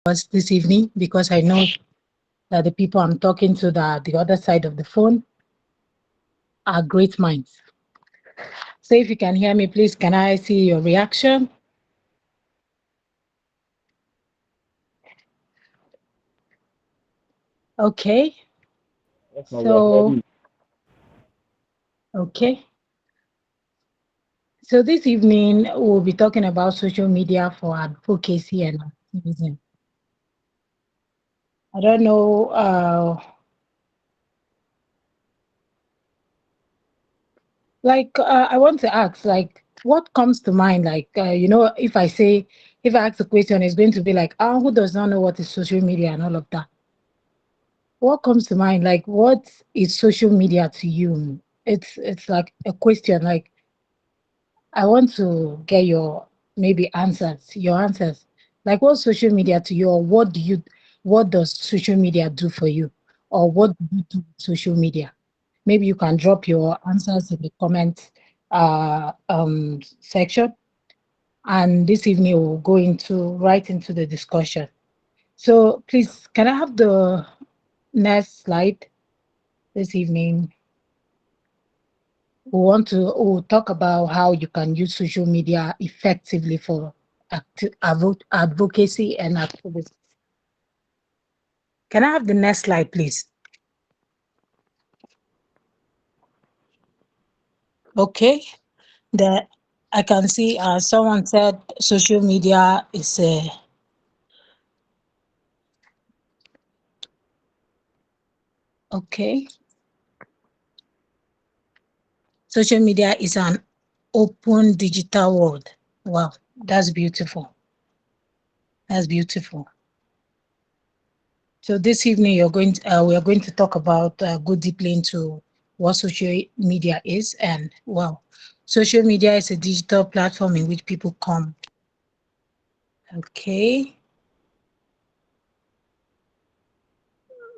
us this evening because I know that the people I'm talking to the other side of the phone are great minds. So if you can hear me, please, can I see your reaction? Okay. No, we are So, hearing. okay. So this evening, we'll be talking about social media for advocacy and activism. I don't know, I want to ask, what comes to mind? If I ask the question, it's going to be like, who does not know what is social media and all of that? What comes to mind? Like, what is social media to you? It's like a question. Like, I want to get your maybe answers, your answers. Like, what's social media to you, or what does social media do for you, or what do you do with social media? Maybe you can drop your answers in the comment section, and this evening we'll go into right into the discussion. So please, can I have the next slide this evening? We'll talk about how you can use social media effectively for advocacy and activism. Can I have the next slide, please? Okay. The I can see someone said social media is a okay. Social media is an open digital world. Wow, that's beautiful. That's beautiful. So this evening, we are going to talk about go deeply into what social media is, and wow, social media is a digital platform in which people come. Okay,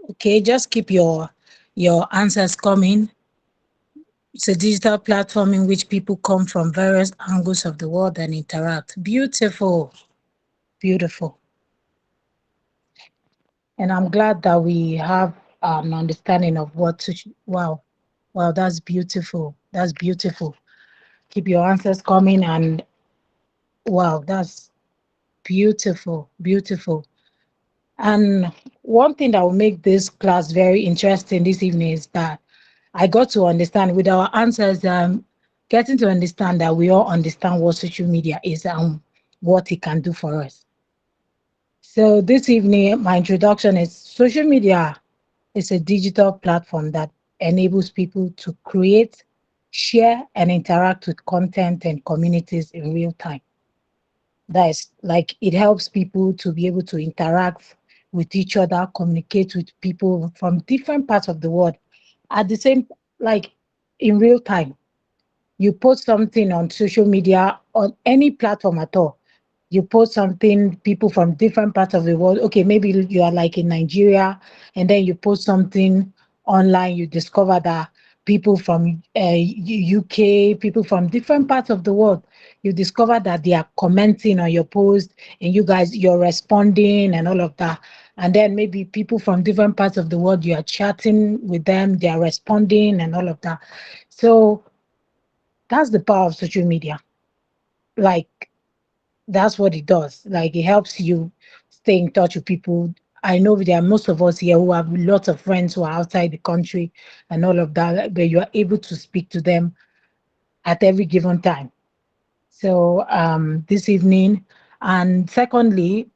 okay, just keep your answers coming. It's a digital platform in which people come from various angles of the world and interact. Beautiful, beautiful. And I'm glad that we have an understanding of wow, wow, that's beautiful. That's beautiful. Keep your answers coming, and wow, that's beautiful, beautiful. And one thing that will make this class very interesting this evening is that I got to understand with our answers, getting to understand that we all understand what social media is and what it can do for us. So this evening, my introduction is social media is a digital platform that enables people to create, share, and interact with content and communities in real time. That is like it helps people to be able to interact with each other, communicate with people from different parts of the world at the same, like in real time. You post something on social media on any platform at all. You post something, people from different parts of the world. Okay, maybe you are like in Nigeria, and then you post something online. You discover that people from UK, people from different parts of the world, you discover that they are commenting on your post, and you're responding and all of that. And then maybe people from different parts of the world, you are chatting with them, they are responding and all of that. So that's the power of social media. Like that's what it does. Like it helps you stay in touch with people. I know there are most of us here who have lots of friends who are outside the country and all of that, but you are able to speak to them at every given time. So this evening, and secondly,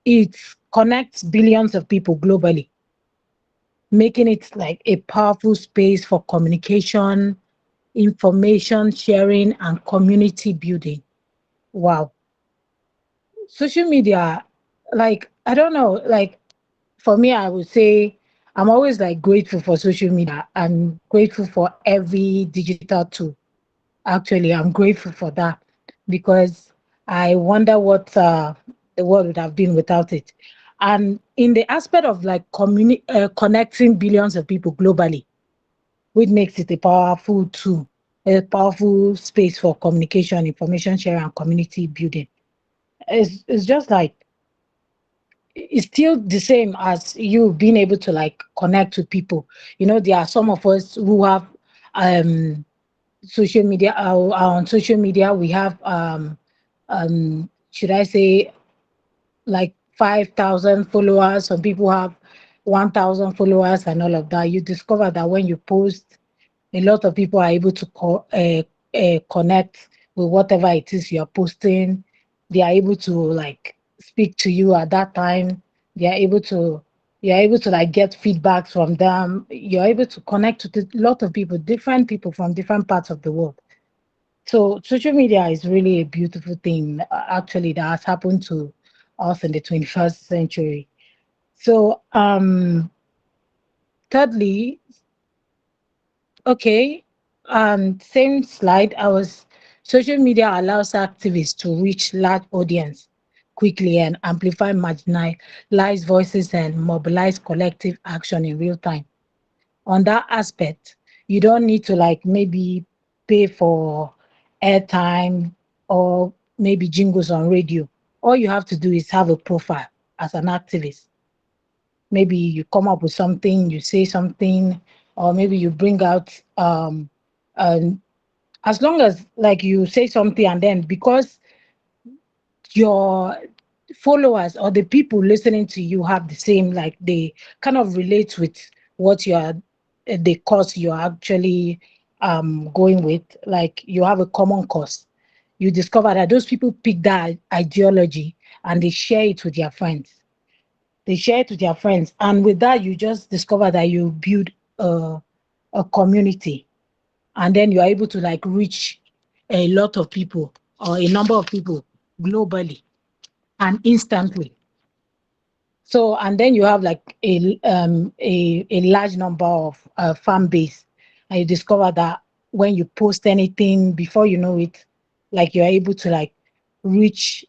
it connects billions of people globally, making it like a powerful space for communication, information sharing, and community building. Wow. Social media, like, I don't know, like, for me, I would say I'm always like grateful for social media. I'm grateful for every digital tool. Actually, I'm grateful for that because I wonder what the world would have been without it. And in the aspect of like connecting billions of people globally, which makes it a powerful tool, a powerful space for communication, information sharing, and community building. It's just like it's still the same as you being able to like connect with people. There are some of us who have um social media, on social media we have should I say, like 5,000 followers. Some people have 1,000 followers and all of that. You discover that when you post, a lot of people are able to connect with whatever it is you're posting. They are able to like speak to you at that time. They are able to you're able to like get feedback from them. You're able to connect with a lot of people, different people from different parts of the world. So social media is really a beautiful thing, actually, that has happened to us in the 21st century. So thirdly, okay, same slide. Social media allows activists to reach large audience quickly and amplify marginalized voices and mobilize collective action in real time. On that aspect, you don't need to like maybe pay for airtime or maybe jingles on radio. All you have to do is have a profile as an activist. Maybe you come up with something, you say something, or maybe you bring out um as long as like you say something, and then because your followers or the people listening to you have the same, like they kind of relate with what you are, the cause you're actually going with, like you have a common cause. You discover that those people pick that ideology and they share it with their friends. They share it with their friends, and with that you just discover that you build a community, and then you're able to like reach a lot of people or a number of people globally and instantly. So, and then you have like a large number of fan base, and you discover that when you post anything, before you know it, like you're able to like reach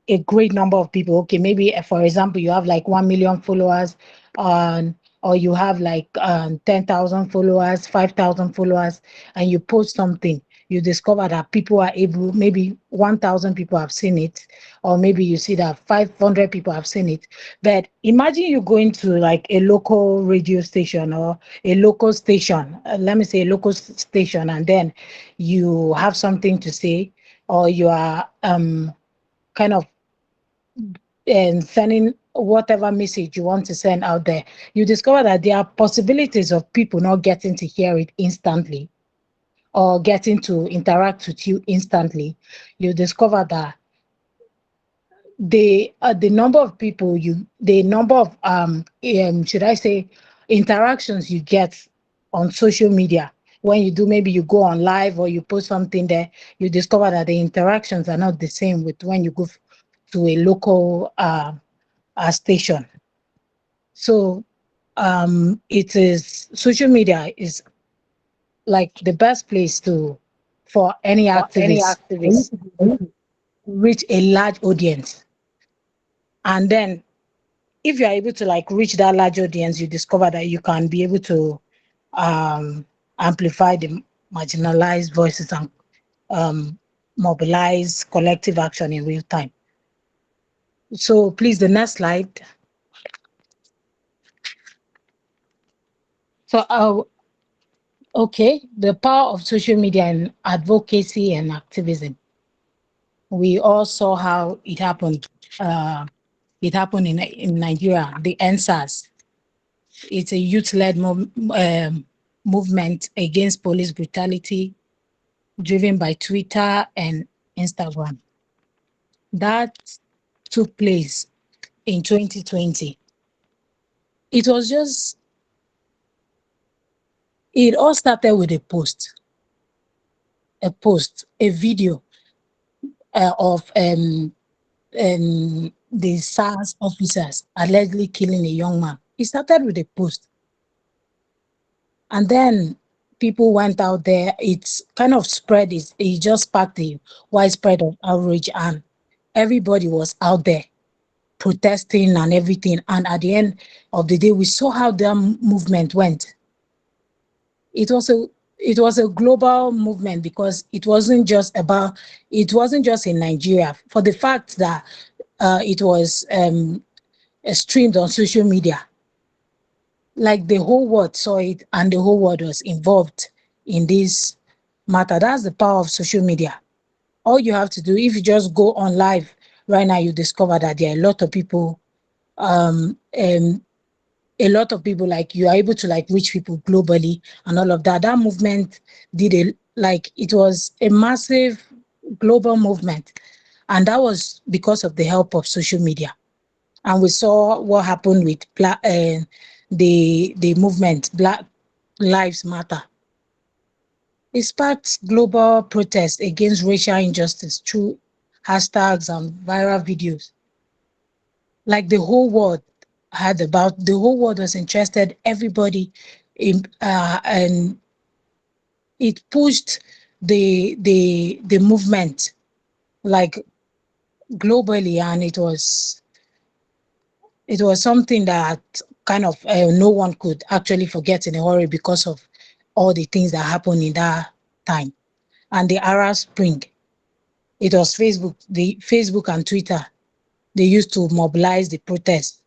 a great number of people. Okay, maybe for example, you have like 1 million followers, on or you have like 10,000 followers, 5,000 followers, and you post something. You discover that people are able, maybe 1,000 people have seen it, or maybe you see that 500 people have seen it. But imagine you going to like a local radio station or a local station, let me say a local station, and then you have something to say, or you are kind of and sending whatever message you want to send out there. You discover that there are possibilities of people not getting to hear it instantly or getting to interact with you instantly. You discover that the number of people the number of should I say, interactions you get on social media, when you do, maybe you go on live or you post something there, you discover that the interactions are not the same with when you go to a local station. So it is social media is like the best place to for any For any activist activist. reach a large audience. And then if you're able to like reach that large audience, you discover that you can be able to um, amplify the marginalized voices and um, mobilize collective action in real time. So please, the next slide. So okay, the power of social media in advocacy and activism. We all saw how it happened. It happened in Nigeria, the NSAS. It's a youth-led movement against police brutality, driven by Twitter and Instagram. That took place in 2020. It was just, it all started with a video of the SARS officers allegedly killing a young man. It started with a post, and then people went out there. It's kind of spread. It just sparked a widespread of outrage, and everybody was out there protesting and everything. And at the end of the day, we saw how the movement went. It was a it was a global movement, because it wasn't just in Nigeria. For the fact that it was streamed on social media. Like the whole world saw it, and the whole world was involved in this matter. That's the power of social media. All you have to do, if you just go on live right now, you discover that there are a lot of people, um, um, like you are able to like reach people globally and all of that. That movement did a like it was a massive global movement, and that was because of the help of social media. And we saw what happened with the movement Black Lives Matter. It sparked global protest against racial injustice through hashtags and viral videos. Like the whole world was interested, everybody and it pushed the movement like globally, and it was something that kind of no one could actually forget in a hurry because of all the things that happened in that time. And the Arab Spring, it was the Facebook and Twitter. They used to mobilize the protests.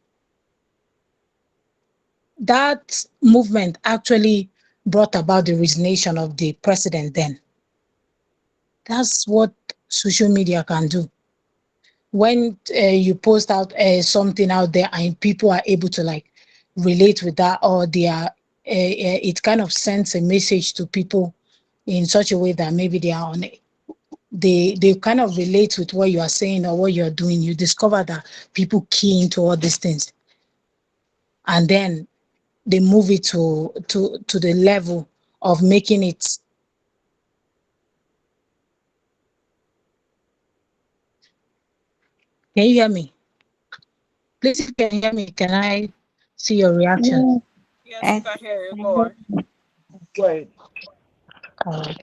That movement actually brought about the resignation of the president then. That's what social media can do. When you post out something out there and people are able to like relate with that, or it kind of sends a message to people in such a way that maybe they kind of relate with what you are saying or what you're doing. You discover that people key into all these things, and then they move it to the level of making it. Can you hear me? Please, if you can hear me, can I see your reaction? Yeah, Yes, we I, can hear you. I Go heard on. you. Wait. Uh,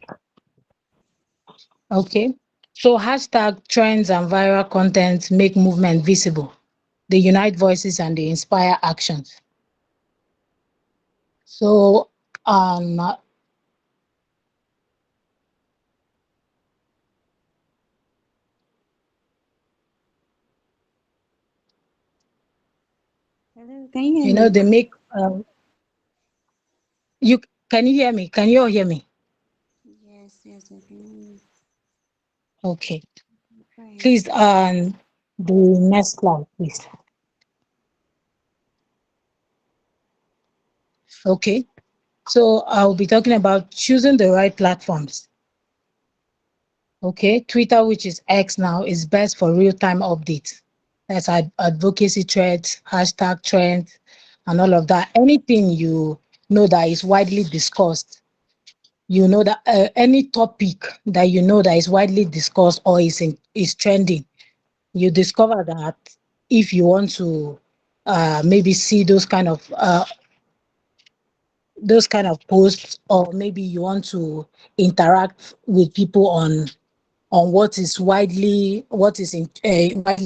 okay. So hashtag trends and viral content make movement visible. They unite voices and they inspire actions. So Hello, can you hear me? they make you can you hear me? Can you all hear me? Yes, yes, I can hear you. Okay. Go ahead. Please the next slide, please. Okay. So I'll be talking about choosing the right platforms. Okay, Twitter, which is X now, is best for real-time updates. That's advocacy threads, hashtag trends, and all of that. Anything you know that is widely discussed, you know that any topic that you know that is widely discussed or is trending, you discover that if you want to maybe see those kind of posts, or maybe you want to interact with people on widely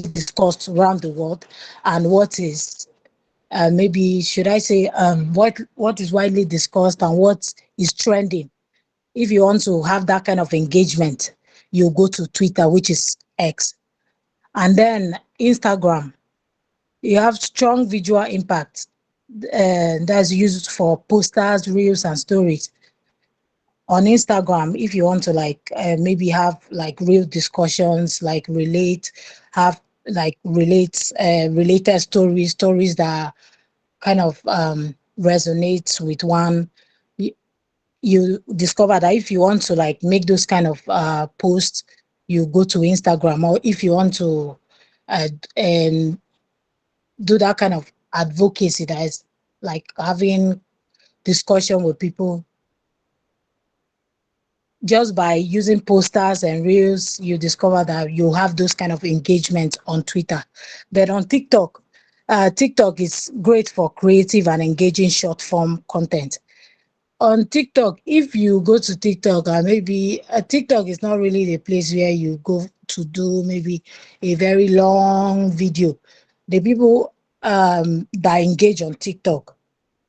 discussed around the world, and what is maybe should I say what is widely discussed and what is trending. If you want to have that kind of engagement, you go to Twitter, which is X. And then Instagram, you have strong visual impact that's used for posters, reels, and stories. On Instagram, if you want to like maybe have like real discussions, like related stories that kind of resonates with one. you, you discover that if you want to like make those kind of posts, you go to Instagram. Or if you want to uh, um, do that kind of advocacy, that is like having discussion with people, just by using posters and reels, you discover that you have those kind of engagement on Twitter. But on TikTok, TikTok is great for creative and engaging short form content. On TikTok, if you go to TikTok, maybe TikTok is not really the place where you go to do maybe a very long video. The people that engage on TikTok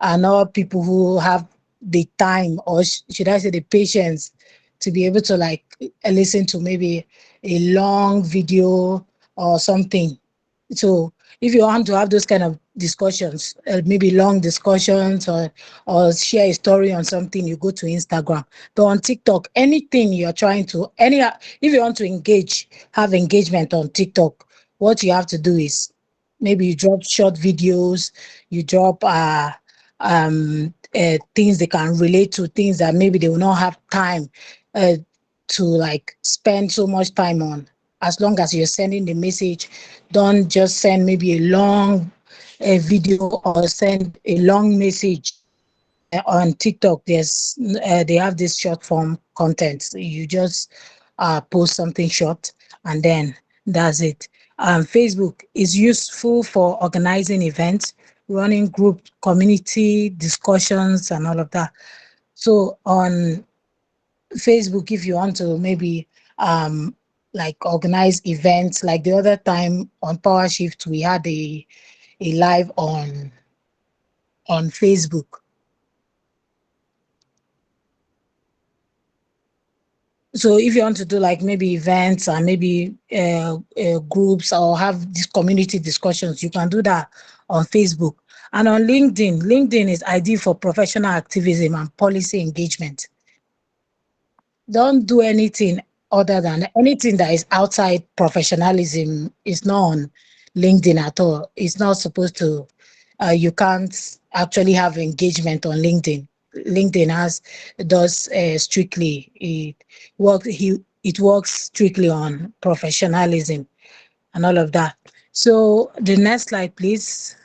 are not people who have the time, or should I say the patience, to be able to like listen to maybe a long video or something. So if you want to have those kind of discussions, maybe long discussions, or share a story on something, you go to Instagram. But on TikTok, anything you're trying to if you want to have engagement on TikTok, what you have to do is maybe you drop short videos, you drop things they can relate to, things that maybe they will not have time uh, to like spend so much time on. As long as you're sending the message, don't just send maybe a long video or send a long message. On TikTok, they have this short form content. So you just post something short, and then that's it. Facebook is useful for organizing events, running group community discussions, and all of that. So on Facebook, if you want to maybe like organize events, like the other time on Power Shift, we had a live on Facebook. So if you want to do like maybe events and maybe groups or have these community discussions, you can do that on Facebook. And on LinkedIn, LinkedIn is ideal for professional activism and policy engagement. Don't do anything other than anything that is outside professionalism is not on LinkedIn at all. It's not supposed to, you can't actually have engagement on LinkedIn. LinkedIn does strictly, it works strictly on professionalism and all of that. So the next slide, please.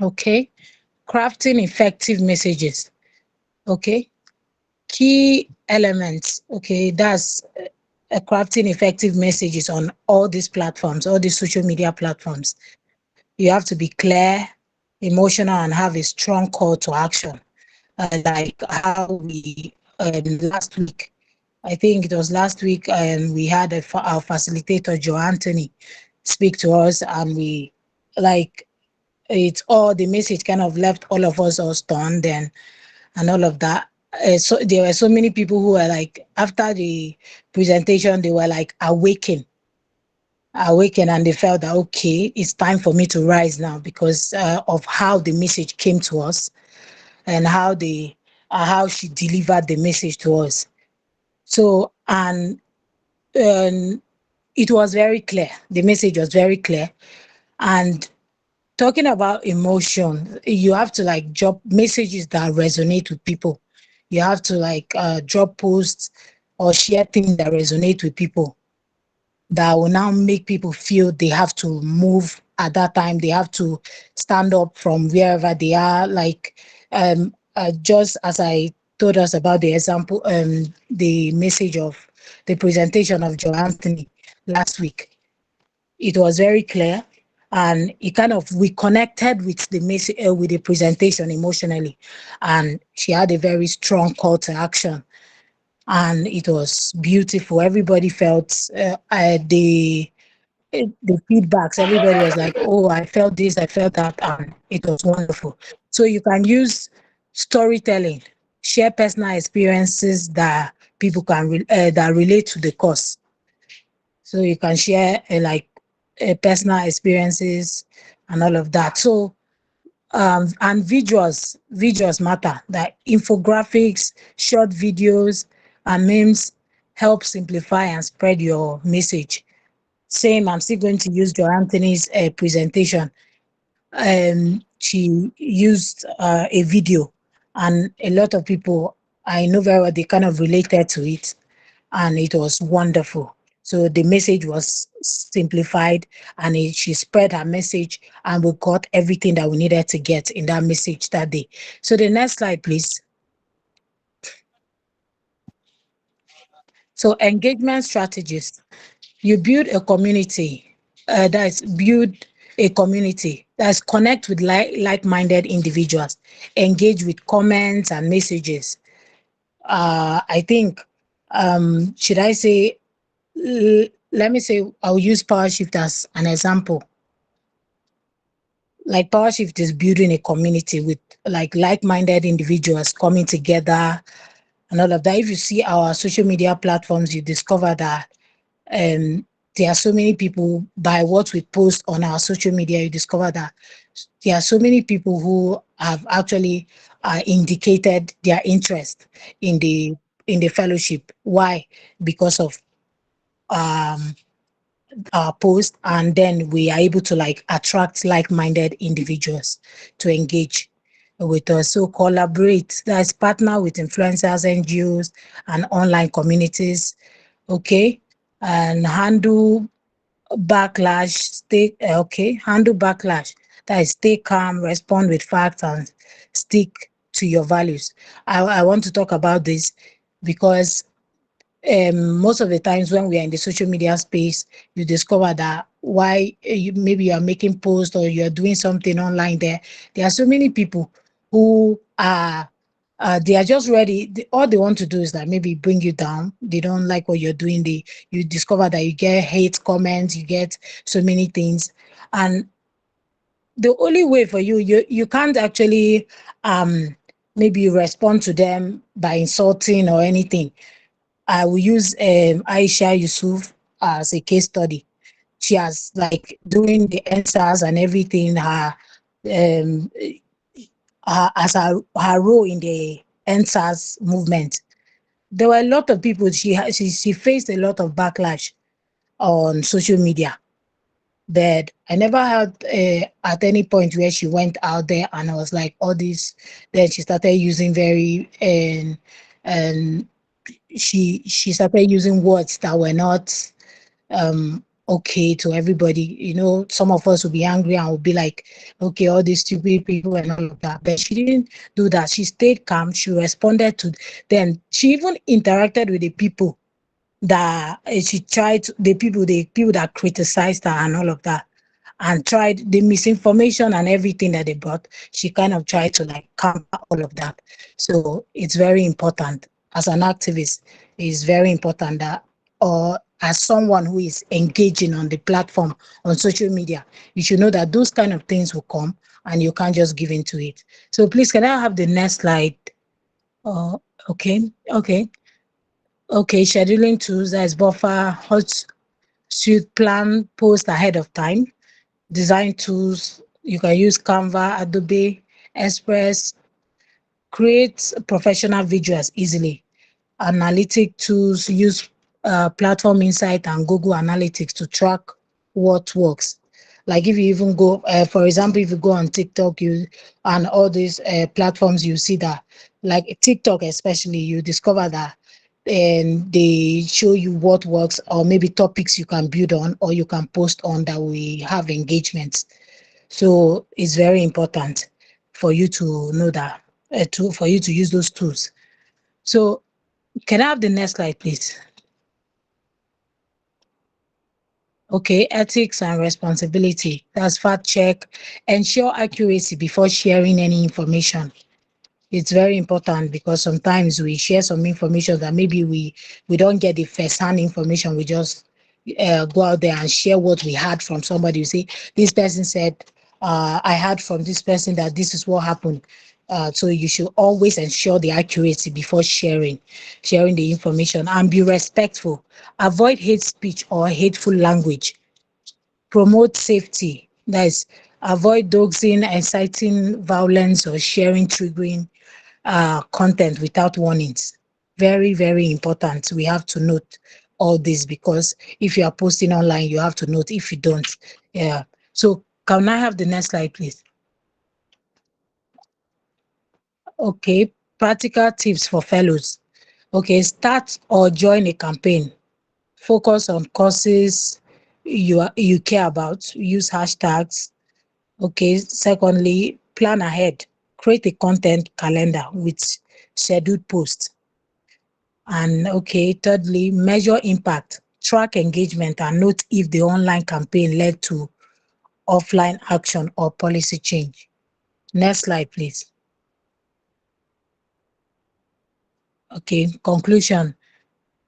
Okay. Crafting effective messages. Okay. Key elements. Okay. That's crafting effective messages on all these platforms, all these social media platforms. You have to be clear, emotional, and have a strong call to action. Like how we last week, I think it was last week, and we had our facilitator Joe Anthony speak to us, and we like it's all the message kind of left all of us all stunned and all of that. So there were so many people who were like, after the presentation, they were like awaken, and they felt that okay, it's time for me to rise now because of how the message came to us and how she delivered the message to us. So um, it was very clear. The message was very clear. And talking about emotion, you have to like drop messages that resonate with people. You have to like drop posts or share things that resonate with people, that will now make people feel they have to move at that time. They have to stand up from wherever they are. Like just as I told us about the example, the message of the presentation of Joe Anthony last week, it was very clear, and it kind of we connected with the message with the presentation emotionally, and she had a very strong call to action, and it was beautiful. Everybody felt the feedbacks. Everybody was like, "Oh, I felt this, I felt that," and it was wonderful. So you can use storytelling, share personal experiences that people can that relate to the course. So you can share like personal experiences and all of that. So and visuals matter. That infographics, short videos, and memes help simplify and spread your message. Same, I'm still going to use Jo Anthony's presentation. She used a video, and a lot of people I know very well, they kind of related to it, and it was wonderful. So the message was simplified, and she spread her message, and we got everything that we needed to get in that message that day. So the next slide, please. So engagement strategies. You build a community build a community that's connect with like-minded individuals, engage with comments and messages. I think should I say let me say I'll use PowerShift as an example. Like PowerShift is building a community with like-minded individuals coming together and all of that. If you see our social media platforms, you discover that um, there are so many people, by what we post on our social media, you discover that there are so many people who have actually indicated their interest in the fellowship. Why? Because of um, our post, and then we are able to like attract like-minded individuals to engage with us. So collaborate, that's partner with influencers, NGOs, and online communities. Okay, and handle backlash. Handle backlash. That is, stay calm, respond with facts, and stick to your values. I want to talk about this because most of the times when we are in the social media space, you discover that why maybe you are making posts or you're doing something online there are so many people who are they are just ready. All they want to do is that maybe bring you down. They don't like what you're doing. You discover that you get hate comments, you get so many things, and the only way for you can't actually um maybe respond to them by insulting or anything. I will use Aisha Yusuf as a case study. She has like doing the answers and everything. Um, her role in the answers movement. There were a lot of people. She faced a lot of backlash on social media, but I never had at any point where she went out there and I was like all this. Then she started using very and she started using words that were not okay to everybody. Some of us will be angry and will be like, okay, all these stupid people and all of that. But she didn't do that. She stayed calm. She responded to then she even interacted with the people that she tried the people that criticized her and all of that, and tried the misinformation and everything that they brought. She kind of tried to like counter all of that. So it's very important as an activist. It's very important that, or as someone who is engaging on the platform on social media, you should know that those kind of things will come and you can't just give into it. So please, can I have the next slide? Oh, okay, okay, okay. Scheduling tools, that is buffer, hot should plan post ahead of time. Design tools, you can use Canva, Adobe, Express, create professional visuals easily. Analytic tools, use Platform Insight and Google Analytics to track what works. Like if you even go, for example, if you go on TikTok, you and all these platforms, you see that, like TikTok especially, you discover that and they show you what works, or maybe topics you can build on or you can post on that we have engagements. So it's very important for you to know that, for you to use those tools. So can I have the next slide, please? Okay, ethics and responsibility. That's fact check, ensure accuracy before sharing any information. It's very important because sometimes we share some information that maybe we don't get the first-hand information. We just go out there and share what we heard from somebody. You say, this person said, I heard from this person that this is what happened. So you should always ensure the accuracy before sharing the information, and be respectful. Avoid hate speech or hateful language. Promote safety. That is, avoid doxing, inciting violence, or sharing triggering content without warnings. Very, very important. We have to note all this because if you are posting online, you have to note. If you don't, yeah. So can I have the next slide, please? Okay, practical tips for fellows. Okay, start or join a campaign. Focus on causes you care about. Use hashtags. Okay, secondly, plan ahead. Create a content calendar with scheduled posts. And okay, thirdly, measure impact. Track engagement and note if the online campaign led to offline action or policy change. Next slide, please. Okay, conclusion.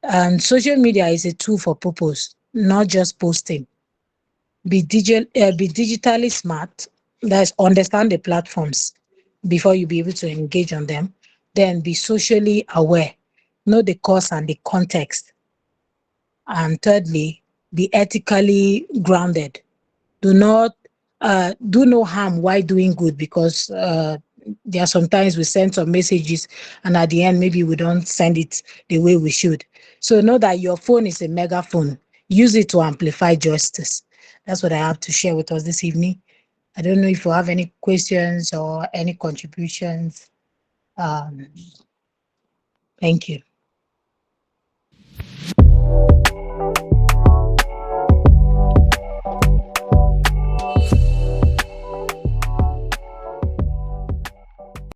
And social media is a tool for purpose, not just posting. Be digitally smart. That's, understand the platforms before you be able to engage on them. Then be socially aware. Know the cause and the context. And thirdly, be ethically grounded. Do not do no harm while doing good, because there are sometimes we send some messages and at the end maybe we don't send it the way we should. So know that your phone is a megaphone. Use it to amplify justice. That's what I have to share with us this evening. I don't know if you have any questions or any contributions. Um, Thank you.